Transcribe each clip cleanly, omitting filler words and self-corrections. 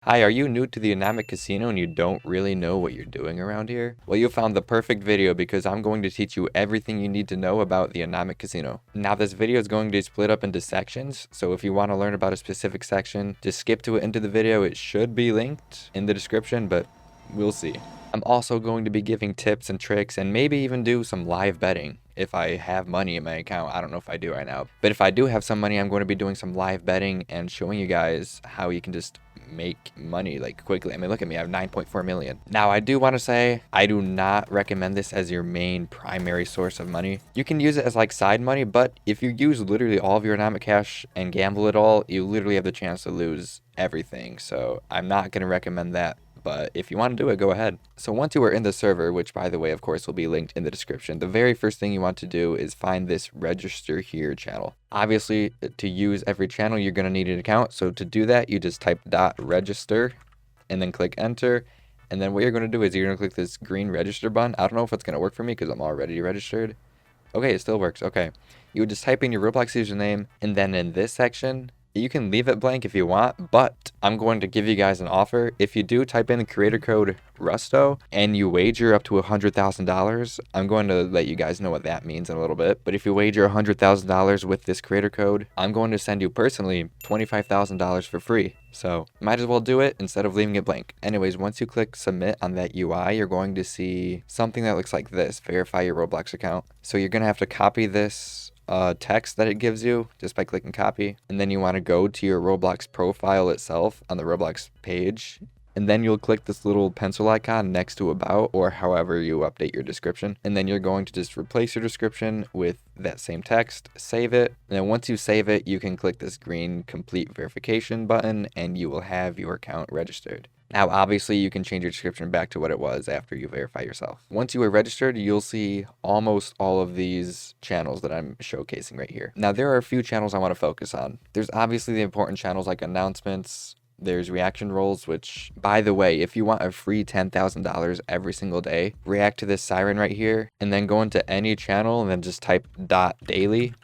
Hi, are you new to the ANOMIC Casino and you don't really know what you're doing around here? Well, you found the perfect video because I'm going to teach you everything you need to know about the ANOMIC Casino. Now, this video is going to be split up into sections, so if you want to learn about a specific section, just skip to it into the video. It should be linked in the description, but we'll see. I'm also going to be giving tips and tricks and maybe even do some live betting if I have money in my account. I don't know if I do right now, but if I do have some money, I'm going to be doing some live betting and showing you guys how you can just make money like quickly. I mean, look at me, I have 9.4 million. Now, I do want to say I do not recommend this as your main primary source of money. You can use it as like side money, but if you use literally all of your ANOMIC cash and gamble it all, you literally have the chance to lose everything. So I'm not going to recommend that. But if you want to do it, go ahead. So once you are in the server, which by the way, of course, will be linked in the description, the very first thing you want to do is find this register here channel. Obviously, to use every channel, you're going to need an account. So to do that, you just type .register and then click enter. And then what you're going to do is you're going to click this green register button. I don't know if it's going to work for me because I'm already registered. Okay, it still works. Okay. You would just type in your Roblox username, and then in this section, you can leave it blank if you want, but I'm going to give you guys an offer. If you do type in the creator code Rusto and you wager up to $100,000, I'm going to let you guys know what that means in a little bit. But if you wager $100,000 with this creator code, I'm going to send you personally $25,000 for free. So might as well do it instead of leaving it blank. Anyways, once you click submit on that UI, you're going to see something that looks like this: verify your Roblox account. So you're going to have to copy this text that it gives you just by clicking copy, and then you want to go to your Roblox profile itself on the Roblox page, and then you'll click this little pencil icon next to about, or however you update your description, and then you're going to just replace your description with that same text, save it, and then once you save it, you can click this green complete verification button and you will have your account registered. Now, obviously, you can change your description back to what it was after you verify yourself. Once you are registered, you'll see almost all of these channels that I'm showcasing right here. Now, there are a few channels I want to focus on. There's obviously the important channels like announcements. There's reaction roles, which, by the way, if you want a free $10,000 every single day, react to this siren right here, and then go into any channel and then just type .daily,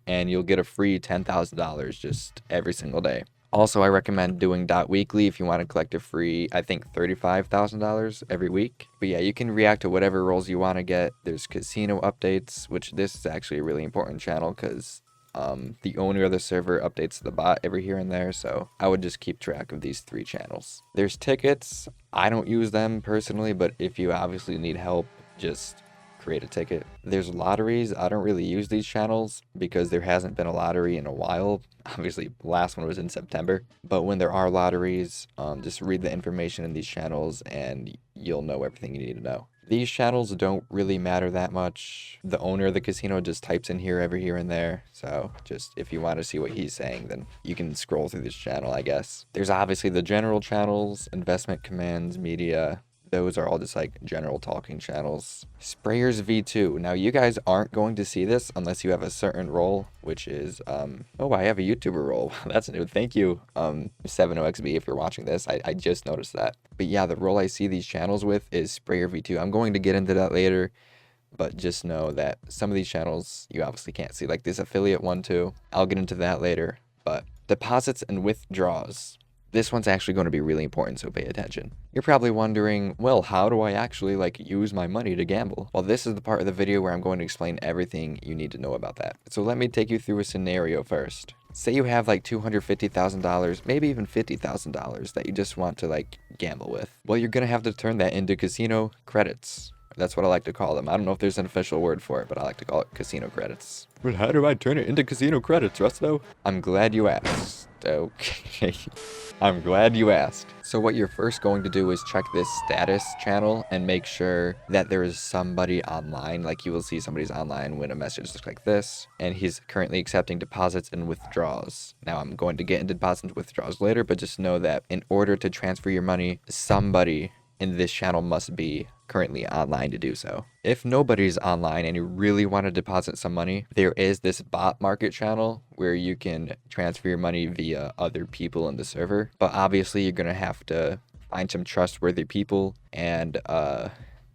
and you'll get a free $10,000 just every single day. Also, I recommend doing .weekly if you want to collect a free, I think, $35,000 every week. But yeah, you can react to whatever roles you want to get. There's casino updates, which this is actually a really important channel because the owner of the server updates the bot every here and there. So I would just keep track of these three channels. There's tickets. I don't use them personally, but if you obviously need help, just create a ticket. There's lotteries. I don't really use these channels because there hasn't been a lottery in a while. Obviously, the last one was in September. But when there are lotteries, just read the information in these channels and you'll know everything you need to know. These channels don't really matter that much. The owner of the casino just types in here every here and there. So just if you want to see what he's saying, then you can scroll through this channel, I guess. There's obviously the general channels, investment commands, media. Those are all just like general talking channels. Sprayers V2. Now you guys aren't going to see this unless you have a certain role, which is, oh, I have a YouTuber role. That's new. Thank you, 70XB, if you're watching this. I just noticed that. But yeah, the role I see these channels with is Sprayer V2. I'm going to get into that later, but just know that some of these channels you obviously can't see, like this affiliate one too. I'll get into that later. But deposits and withdrawals. This one's actually going to be really important, so pay attention. You're probably wondering, well, how do I actually use my money to gamble? Well, this is the part of the video where I'm going to explain everything you need to know about that. So let me take you through a scenario first. Say you have like $250,000, maybe even $50,000 that you just want to gamble with. Well, you're going to have to turn that into casino credits. That's what I like to call them. I don't know if there's an official word for it, but I like to call it casino credits. But how do I turn it into casino credits, Rusto? I'm glad you asked. Okay. I'm glad you asked. So what you're first going to do is check this status channel and make sure that there is somebody online. Like you will see somebody's online when a message looks like this, and he's currently accepting deposits and withdrawals. Now I'm going to get into deposits and withdrawals later, but just know that in order to transfer your money, somebody in this channel must be currently online to do so. If nobody's online and you really want to deposit some money, there is this bot market channel where you can transfer your money via other people in the server. But obviously you're going to have to find some trustworthy people and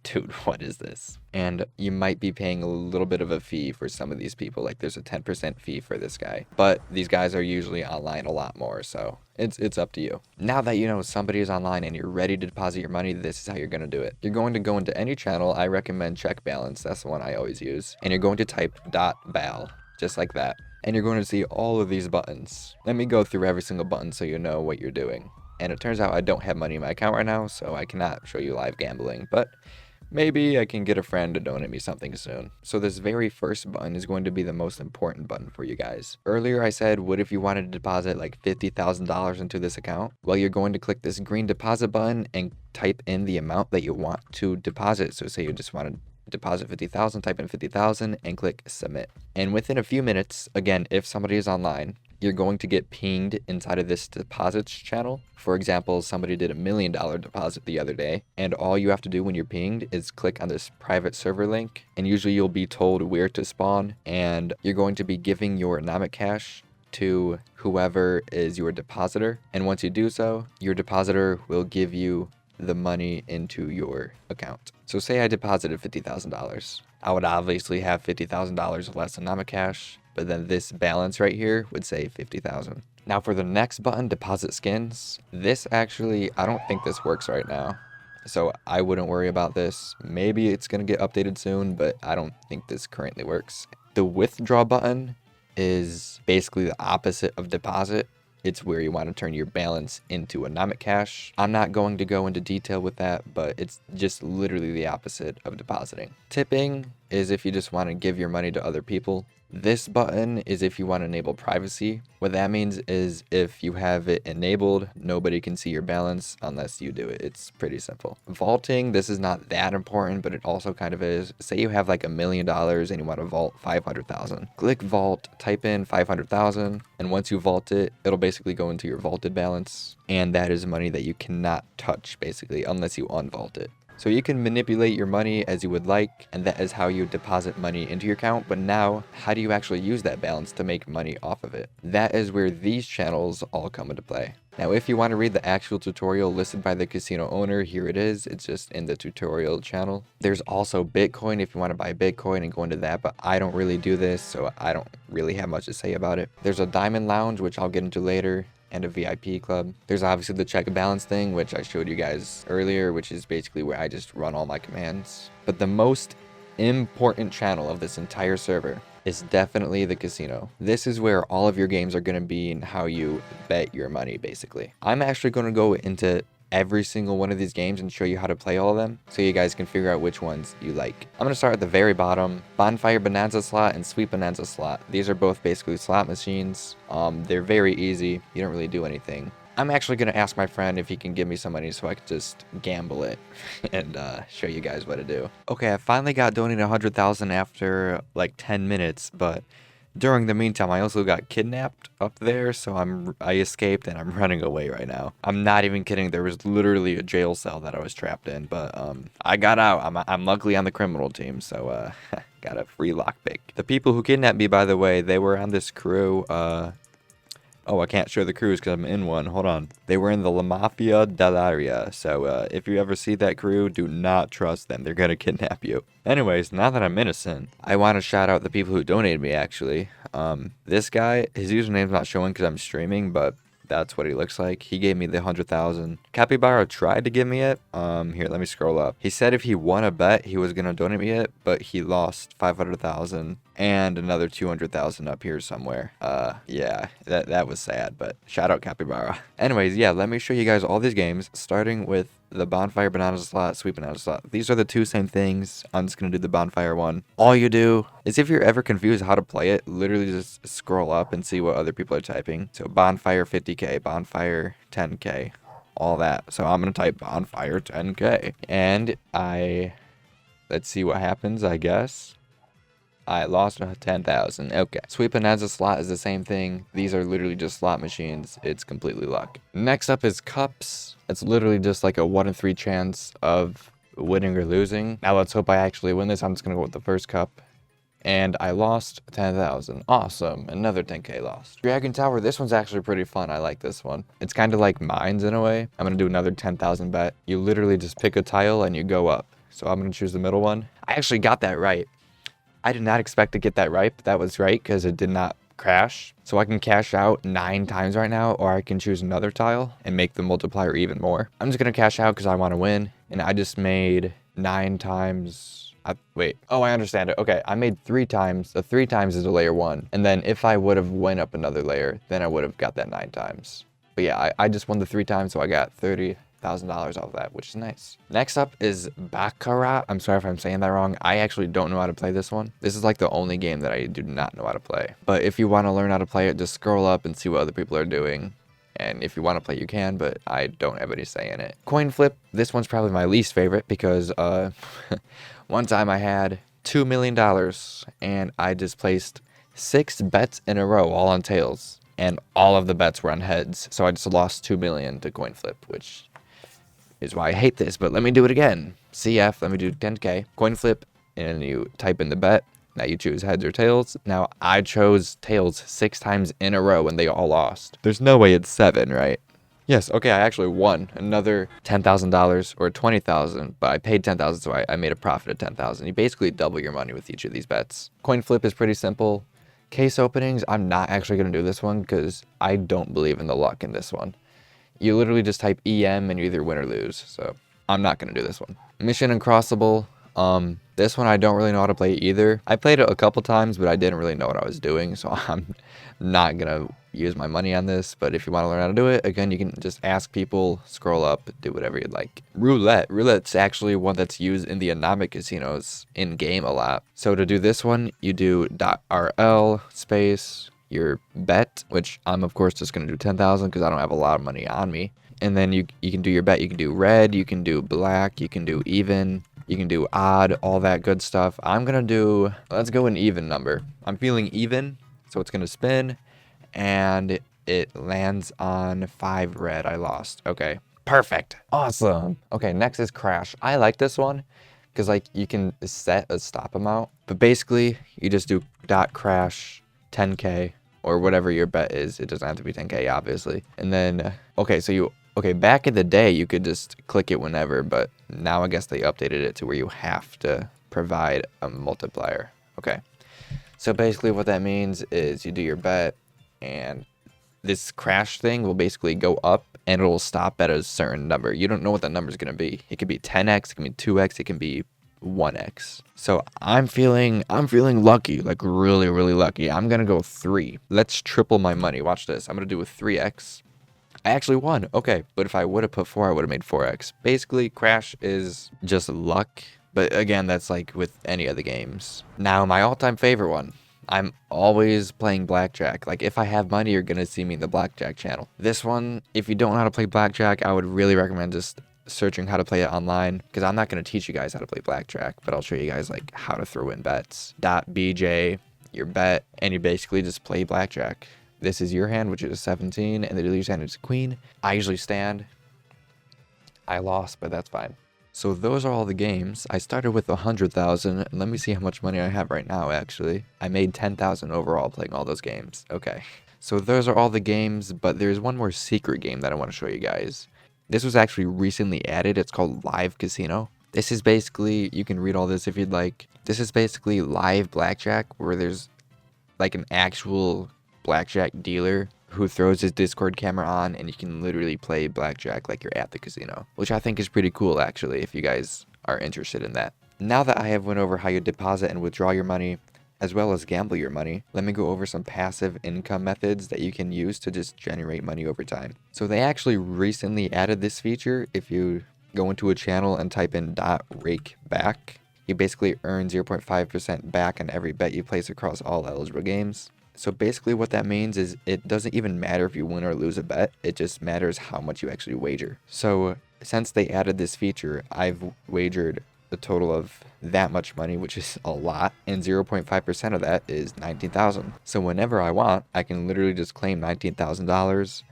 dude, what is this? And you might be paying a little bit of a fee for some of these people. Like there's a 10% fee for this guy, but these guys are usually online a lot more. So it's up to you. Now that you know somebody is online and you're ready to deposit your money, this is how you're going to do it. You're going to go into any channel. I recommend check balance. That's the one I always use. And you're going to type .bal, just like that. And you're going to see all of these buttons. Let me go through every single button so you know what you're doing. And it turns out I don't have money in my account right now, so I cannot show you live gambling, but maybe I can get a friend to donate me something soon. So this very first button is going to be the most important button for you guys. Earlier I said, what if you wanted to deposit like $50,000 into this account? Well, you're going to click this green deposit button and type in the amount that you want to deposit. So say you just want to deposit 50,000, type in 50,000 and click submit. And within a few minutes, again, if somebody is online, you're going to get pinged inside of this deposits channel. For example, somebody did $1 million deposit the other day, and all you have to do when you're pinged is click on this private server link, and usually you'll be told where to spawn, and you're going to be giving your ANOMIC cash to whoever is your depositor. And once you do so, your depositor will give you the money into your account. So say I deposited $50,000. I would obviously have $50,000 less ANOMIC cash, but then this balance right here would say 50,000. Now for the next button, deposit skins, this actually, I don't think this works right now. So I wouldn't worry about this. Maybe it's going to get updated soon, but I don't think this currently works. The withdraw button is basically the opposite of deposit. It's where you want to turn your balance into ANOMIC cash. I'm not going to go into detail with that, but it's just literally the opposite of depositing. Tipping is if you just want to give your money to other people. This button is if you want to enable privacy. What that means is if you have it enabled, nobody can see your balance unless you do it. It's pretty simple. Vaulting, this is not that important, but it also kind of is. Say you have like $1 million and you want to vault 500,000. Click vault, type in 500,000, and once you vault it, it'll basically go into your vaulted balance, and that is money that you cannot touch basically unless you unvault it. So you can manipulate your money as you would like, and that is how you deposit money into your account. But now, how do you actually use that balance to make money off of it? That is where these channels all come into play. Now, if you want to read the actual tutorial listed by the casino owner, here it is. It's just in the tutorial channel. There's also Bitcoin if you want to buy Bitcoin and go into that, but I don't really do this, so I don't really have much to say about it. There's a Diamond Lounge, which I'll get into later, and a VIP club. There's obviously the check balance thing, which I showed you guys earlier, which is basically where I just run all my commands. But the most important channel of this entire server is definitely the casino. This is where all of your games are going to be and how you bet your money, basically. I'm actually going to go into every single one of these games and show you how to play all of them so you guys can figure out which ones you like. I'm going to start at the very bottom. Bonfire Bonanza slot and Sweet Bonanza slot. These are both basically slot machines. They're very easy. You don't really do anything. I'm actually going to ask my friend if he can give me some money so I can just gamble it and show you guys what to do. Okay, I finally got donated 100,000 after like 10 minutes, but during the meantime, I also got kidnapped up there, so I escaped and I'm running away right now. I'm not even kidding. There was literally a jail cell that I was trapped in, but I got out. I'm luckily on the criminal team, so got a free lockpick. The people who kidnapped me, by the way, they were on this crew. Oh, I can't show the crews because I'm in one. Hold on. They were in the La Mafia dell'Aria. So if you ever see that crew, do not trust them. They're going to kidnap you. Anyways, now that I'm innocent, I want to shout out the people who donated me, actually. This guy, his username's not showing because I'm streaming, but that's what he looks like. He gave me the 100,000. Capybara tried to give me it. Here, let me scroll up. He said if he won a bet, he was going to donate me it, but he lost 500,000 and another 200,000 up here somewhere. Yeah, that was sad, but shout out Capybara. Anyways, yeah, let me show you guys all these games, starting with the Bonfire Bonanza slot, Sweet Bonanza slot. These are the two same things. I'm just going to do the Bonfire one. All you do is, if you're ever confused how to play it, literally just scroll up and see what other people are typing. So Bonfire 50K, Bonfire 10K, all that. So I'm going to type Bonfire 10K. And let's see what happens, I guess. I lost 10,000. Okay. Sweet Bonanza slot is the same thing. These are literally just slot machines. It's completely luck. Next up is cups. It's literally just like a 1 in 3 chance of winning or losing. Now let's hope I actually win this. I'm just going to go with the first cup. And I lost 10,000. Awesome. Another 10K lost. Dragon Tower. This one's actually pretty fun. I like this one. It's kind of like mines in a way. I'm going to do another 10,000 bet. You literally just pick a tile and you go up. So I'm going to choose the middle one. I actually got that right. I did not expect to get that right, but that was right because it did not crash. So I can cash out 9 times right now, or I can choose another tile and make the multiplier even more. I'm just going to cash out because I want to win. And I just made 9 times. Wait. Oh, I understand it. Okay, I made 3 times. The 3 times is a layer 1. And then if I would have went up another layer, then I would have got that 9 times. But yeah, I just won the 3 times, so I got $30,000 off of that, which is nice. Next up is Baccarat. I'm sorry if I'm saying that wrong. I actually don't know how to play this one. This is like the only game that I do not know how to play. But if you want to learn how to play it, just scroll up and see what other people are doing. And if you want to play, you can, but I don't have any say in it. Coin flip. This one's probably my least favorite because one time I had $2 million and I just placed 6 bets in a row, all on tails. And all of the bets were on heads. So I just lost 2 million to coin flip, which is why I hate this. But let me do it again. CF, let me do 10K. Coin flip, and you type in the bet. Now you choose heads or tails. Now I chose tails 6 times in a row and they all lost. There's no way it's 7, right? Yes, okay, I actually won another $10,000 or $20,000, but I paid $10,000, so I made a profit of $10,000. You basically double your money with each of these bets. Coin flip is pretty simple. Case openings, I'm not actually going to do this one because I don't believe in the luck in this one. You literally just type EM and you either win or lose, so I'm not going to do this one. Mission Uncrossable, this one I don't really know how to play either. I played it a couple times, but I didn't really know what I was doing, so I'm not going to use my money on this. But if you want to learn how to do it, again, you can just ask people, scroll up, do whatever you'd like. Roulette. Roulette's actually one that's used in the ANOMIC casinos in-game a lot. So to do this one, you do .rl space your bet, which I'm of course just going to do 10,000 because I don't have a lot of money on me. And then you can do your bet. You can do red, you can do black, you can do even, you can do odd, all that good stuff. I'm going to do, let's go an even number. I'm feeling even, so it's going to spin, and it lands on 5 red. I lost. Okay, perfect. Awesome. Okay, next is crash. I like this one because like you can set a stop amount, but basically you just do .crash 10K or whatever your bet is. It doesn't have to be 10K, obviously. And then, okay, back in the day, you could just click it whenever, but now I guess they updated it to where you have to provide a multiplier. Okay, so basically what that means is you do your bet, and this crash thing will basically go up, and it'll stop at a certain number. You don't know what that number is going to be. It could be 10x, it can be 2x, it can be 1x. So I'm feeling lucky, like really, really lucky. I'm going to go 3. Let's triple my money. Watch this. I'm going to do a 3x. I actually won. Okay, but if I would have put 4, I would have made 4x. Basically, crash is just luck. But again, that's like with any of the games. Now, my all-time favorite one. I'm always playing blackjack. Like, if I have money, you're going to see me in the blackjack channel. This one, if you don't know how to play blackjack, I would really recommend just searching how to play it online, because I'm not going to teach you guys how to play blackjack, but I'll show you guys like how to throw in bets. .bj, your bet, and you basically just play blackjack. This is your hand, which is 17, and the dealer's hand is queen. I usually stand. I lost, but that's fine. So those are all the games. I started with 100,000, and let me see how much money I have right now, actually. I made 10,000 overall playing all those games. Okay. So those are all the games, but there's one more secret game that I want to show you guys. This was actually recently added. It's called Live Casino. This is basically, you can read all this if you'd like. This is basically live blackjack, where there's like an actual blackjack dealer who throws his Discord camera on, and you can literally play blackjack like you're at the casino, which I think is pretty cool, actually, if you guys are interested in that. Now that I have went over how you deposit and withdraw your money, as well as gamble your money, let me go over some passive income methods that you can use to just generate money over time. So they actually recently added this feature. If you go into a channel and type in .rakeback, you basically earn 0.5% back on every bet you place across all eligible games. So basically what that means is it doesn't even matter if you win or lose a bet, it just matters how much you actually wager. So since they added this feature, I've wagered a total of that much money, which is a lot, and 0.5% of that is 19,000. So whenever I want, I can literally just claim $19,000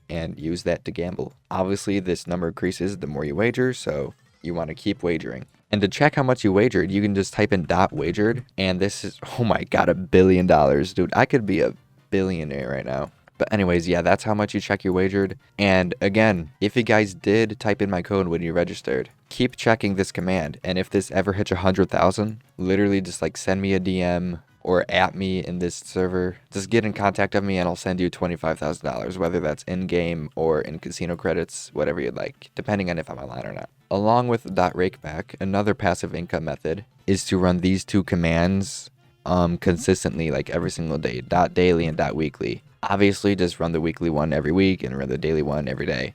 and use that to gamble. Obviously, this number increases the more you wager, so you want to keep wagering. And to check how much you wagered, you can just type in .wagered, and this is, oh my god, $1 billion. Dude, I could be a billionaire right now. But anyways, yeah, that's how much you check your wagered. And again, if you guys did type in my code when you registered, keep checking this command. And if this ever hits 100,000, literally just like send me a DM or at me in this server. Just get in contact with me and I'll send you $25,000, whether that's in-game or in casino credits, whatever you'd like, depending on if I'm online or not. Along with .rakeback, another passive income method is to run these two commands consistently, like every single day, .daily and .weekly. Obviously, just run the weekly one every week and run the daily one every day.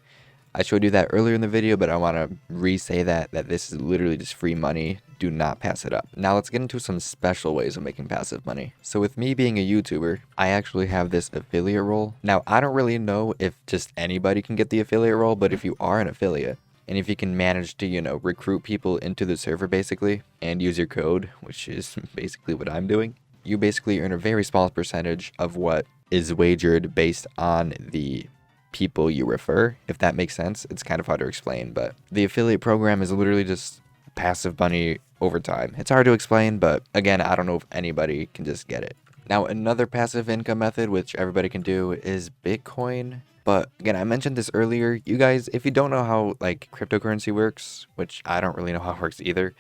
I showed you that earlier in the video, but I want to re-say that this is literally just free money. Do not pass it up. Now let's get into some special ways of making passive money. So with me being a YouTuber, I actually have this affiliate role. Now, I don't really know if just anybody can get the affiliate role, but if you are an affiliate, and if you can manage to, you know, recruit people into the server basically, and use your code, which is basically what I'm doing, you basically earn a very small percentage of what is wagered based on the people you refer, if that makes sense. It's kind of hard to explain, but the affiliate program is literally just passive money over time. It's hard to explain, but again, I don't know if anybody can just get it. Now, another passive income method, which everybody can do, is Bitcoin. But again, I mentioned this earlier. You guys, if you don't know how like cryptocurrency works, which I don't really know how it works either,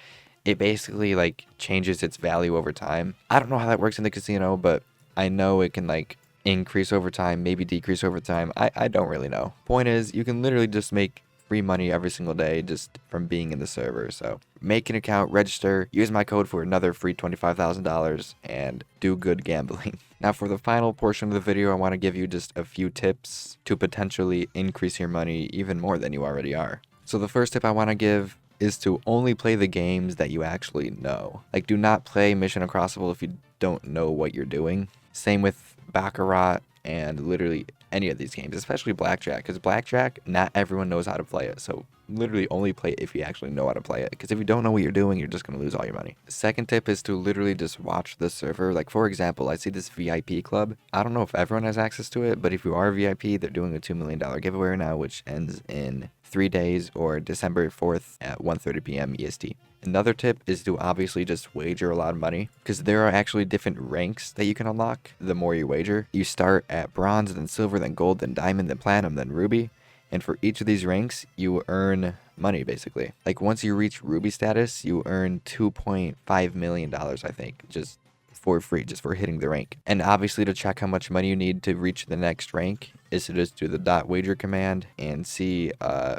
it basically like changes its value over time. I don't know how that works in the casino, but I know it can like increase over time, maybe decrease over time. I don't really know. Point is, you can literally just make free money every single day just from being in the server. So make an account, register, use my code for another free $25,000, and do good gambling. Now for the final portion of the video, I want to give you just a few tips to potentially increase your money even more than you already are. So the first tip I want to give is to only play the games that you actually know. Like, do not play Mission Impossible if you don't know what you're doing. Same with Baccarat and literally any of these games, especially Blackjack, because Blackjack, not everyone knows how to play it. So literally only play it if you actually know how to play it, because if you don't know what you're doing, you're just going to lose all your money. Second tip is to literally just watch the server. Like, for example, I see this VIP club. I don't know if everyone has access to it, but if you are a VIP, they're doing a $2 million giveaway right now, which ends in 3 days or December 4th at 1:30 p.m. EST. Another tip is to obviously just wager a lot of money, because there are actually different ranks that you can unlock the more you wager. You start at bronze, then silver, then gold, then diamond, then platinum, then ruby. And for each of these ranks, you earn money, basically. Like, once you reach ruby status, you earn $2.5 million, I think, just for free, just for hitting the rank. And obviously, to check how much money you need to reach the next rank is to just do the .wager command and see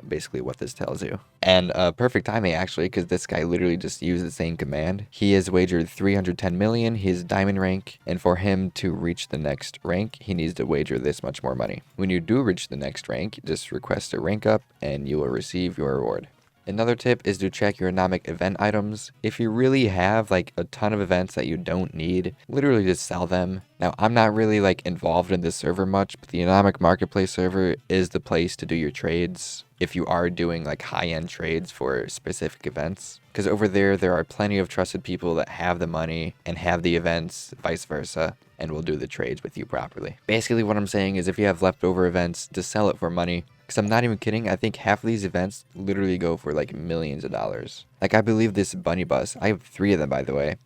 basically what this tells you. And perfect timing, actually, because this guy literally just used the same command. He has wagered 310 million, his diamond rank, and for him to reach the next rank, he needs to wager this much more money. When you do reach the next rank, just request a rank up and you will receive your reward. Another tip is to check your ANOMIC event items. If you really have like a ton of events that you don't need, literally just sell them. Now, I'm not really like involved in this server much, but the ANOMIC marketplace server is the place to do your trades if you are doing like high-end trades for specific events. Because over there are plenty of trusted people that have the money and have the events, vice versa, and will do the trades with you properly. Basically, what I'm saying is if you have leftover events, just sell it for money. Because I'm not even kidding, I think half of these events literally go for like millions of dollars. Like, I believe this bunny bus, I have 3 of them, by the way.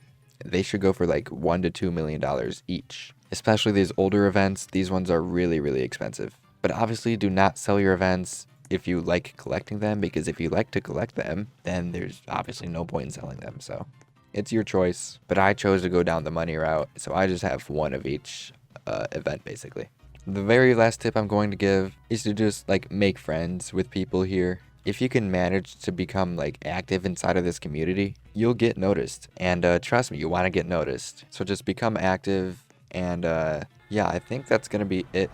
They should go for like $1 to $2 million each. Especially these older events, these ones are really, really expensive. But obviously, do not sell your events if you like collecting them, because if you like to collect them, then there's obviously no point in selling them. So it's your choice. But I chose to go down the money route, so I just have 1 of each event, basically. The very last tip I'm going to give is to just like make friends with people here. If you can manage to become like active inside of this community, you'll get noticed. And trust me, you want to get noticed. So just become active. And yeah, I think that's going to be it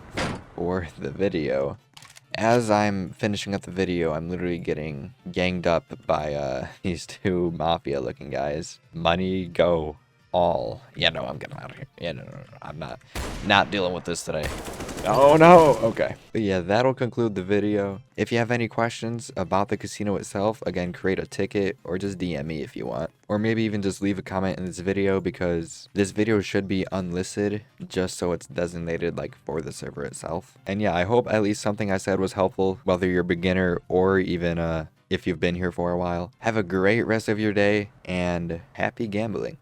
for the video. As I'm finishing up the video, I'm literally getting ganged up by these 2 mafia looking guys. Money, go. All. Yeah, no, I'm getting out of here. Yeah, no, I'm not dealing with this today. Oh no. Okay. But yeah, that'll conclude the video. If you have any questions about the casino itself, again, create a ticket or just DM me if you want. Or maybe even just leave a comment in this video, because this video should be unlisted just so it's designated like for the server itself. And yeah, I hope at least something I said was helpful, whether you're a beginner or even if you've been here for a while. Have a great rest of your day and happy gambling.